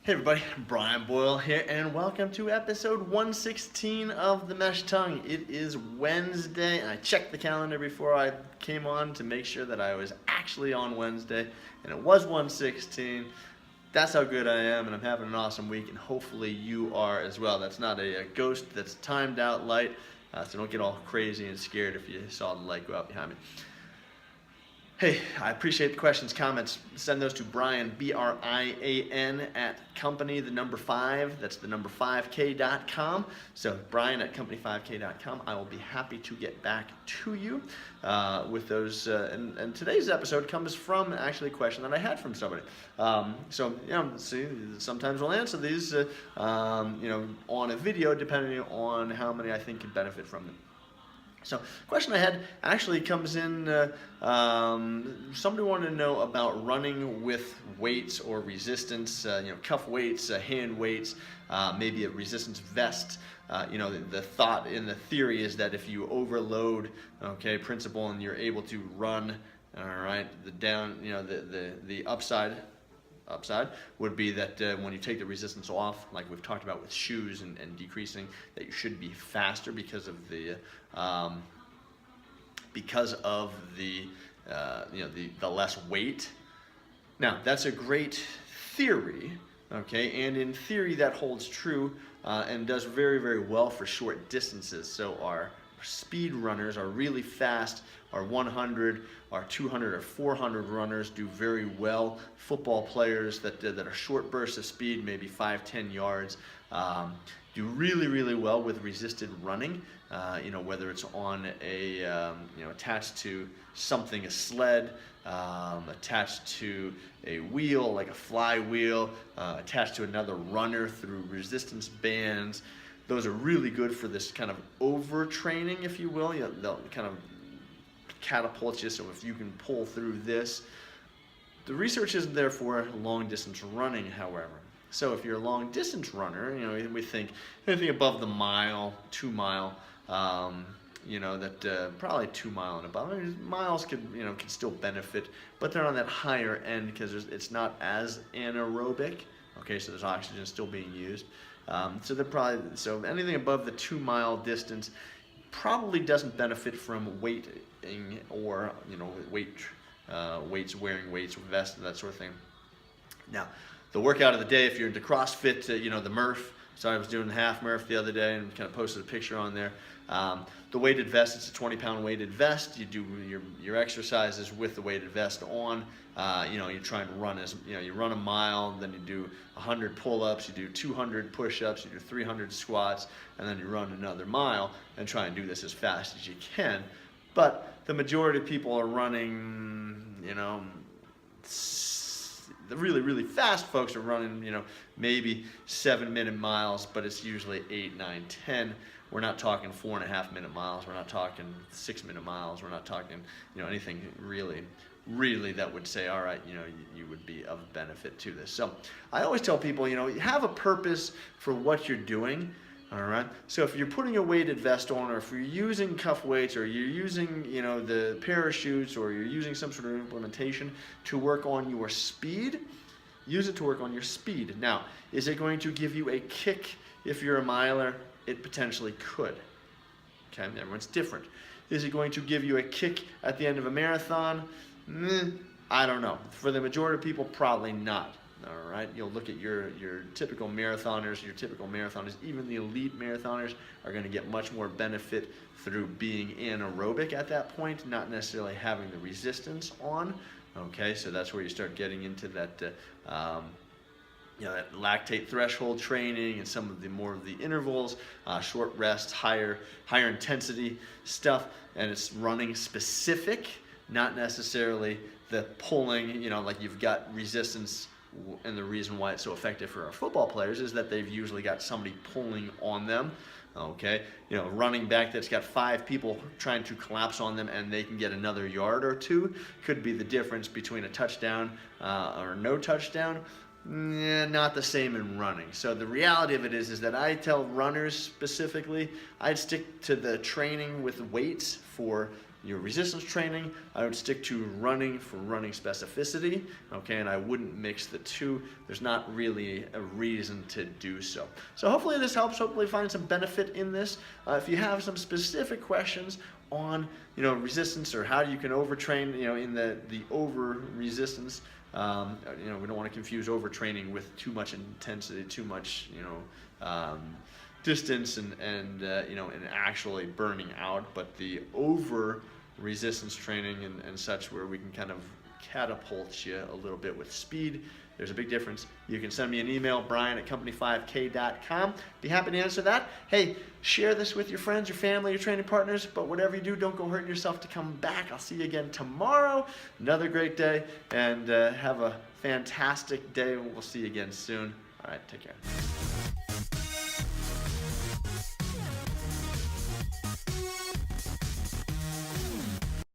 Hey everybody, Brian Boyle here, and welcome to episode 116 of The Mesh Tongue. It is Wednesday, and I checked the calendar before I came on to make sure that I was actually on Wednesday, and it was 116. That's how good I am, and I'm having an awesome week, and hopefully you are as well. That's not a ghost, that's timed out light, so don't get all crazy and scared if you saw the light go out behind me. Hey, I appreciate the questions, comments. Send those to Brian, B-R-I-A-N, at company, the number 5, that's the number 5k.com. So Brian at company5k.com. I will be happy to get back to you with those. And today's episode comes from actually a question that I had from somebody. See, sometimes we'll answer these, on a video depending on how many I think could benefit from them. So, question I had actually comes in, somebody wanted to know about running with weights or resistance, cuff weights, hand weights, maybe a resistance vest. The thought in the theory is that if you overload, principle, and you're able to run, all right, the upside would be that when you take the resistance off, like we've talked about with shoes and decreasing, that you should be faster because of the less weight. Now that's a great theory, and in theory that holds true and does very, very well for short distances. So our speed runners are really fast. Our 100, our 200, or 400 runners do very well. Football players that are short bursts of speed, maybe 5-10 yards, do really, really well with resisted running. Whether it's on attached to something, a sled, attached to a wheel like a flywheel, attached to another runner through resistance bands. Those are really good for this kind of overtraining, if you will. They'll kind of catapult you, so if you can pull through this. The research isn't there for long distance running, however. So if you're a long distance runner, we think anything above the mile, 2 mile, probably 2 mile and above. Miles could still benefit, but they're on that higher end because it's not as anaerobic. So there's oxygen still being used. So anything above the 2 mile distance probably doesn't benefit from weighting or weights, wearing weights, vests, and that sort of thing. Now, the workout of the day, if you're into CrossFit, the Murph. So I was doing the half Murph the other day and kind of posted a picture on there. The weighted vest, it's a 20-pound weighted vest. You do your exercises with the weighted vest on. You try and run you run a mile, then you do 100 pull-ups, you do 200 push-ups, you do 300 squats, and then you run another mile and try and do this as fast as you can. But the majority of people are running, the really, really fast folks are running, maybe 7-minute miles, but it's usually 8, 9, 10. We're not talking 4.5-minute miles. We're not talking 6-minute miles. We're not talking, anything really, really that would say, all right, you would be of benefit to this. So I always tell people, you have a purpose for what you're doing. All right. So if you're putting a weighted vest on, or if you're using cuff weights, or you're using, the parachutes, or you're using some sort of implementation to work on your speed, use it to work on your speed. Now, is it going to give you a kick if you're a miler? It potentially could. Everyone's different. Is it going to give you a kick at the end of a marathon? I don't know. For the majority of people, probably not. All right, you'll look at your typical marathoners, even the elite marathoners are going to get much more benefit through being anaerobic at that point, not necessarily having the resistance on. So that's where you start getting into that, that lactate threshold training and some of the more of the intervals, short rests, higher intensity stuff, and it's running specific, not necessarily the pulling, like you've got resistance. And the reason why it's so effective for our football players is that they've usually got somebody pulling on them. Running back that's got 5 people trying to collapse on them and they can get another yard or 2 could be the difference between a touchdown or no touchdown. Not the same in running. So the reality of it is that I tell runners specifically, I'd stick to the training with weights for your resistance training. I would stick to running for running specificity, okay, and I wouldn't mix the two. There's not really a reason to do so. So hopefully this helps. Hopefully find some benefit in this. If you have some specific questions on, resistance or how you can overtrain, in the over resistance, we don't want to confuse overtraining with too much intensity, too much, distance and actually burning out, but the over resistance training and such, where we can kind of catapult you a little bit with speed. There's a big difference. You can send me an email, brian@company5k.com. Be happy to answer that. Hey, share this with your friends, your family, your training partners, but whatever you do, don't go hurting yourself to come back. I'll see you again tomorrow. Another great day, and have a fantastic day. We'll see you again soon. All right, take care.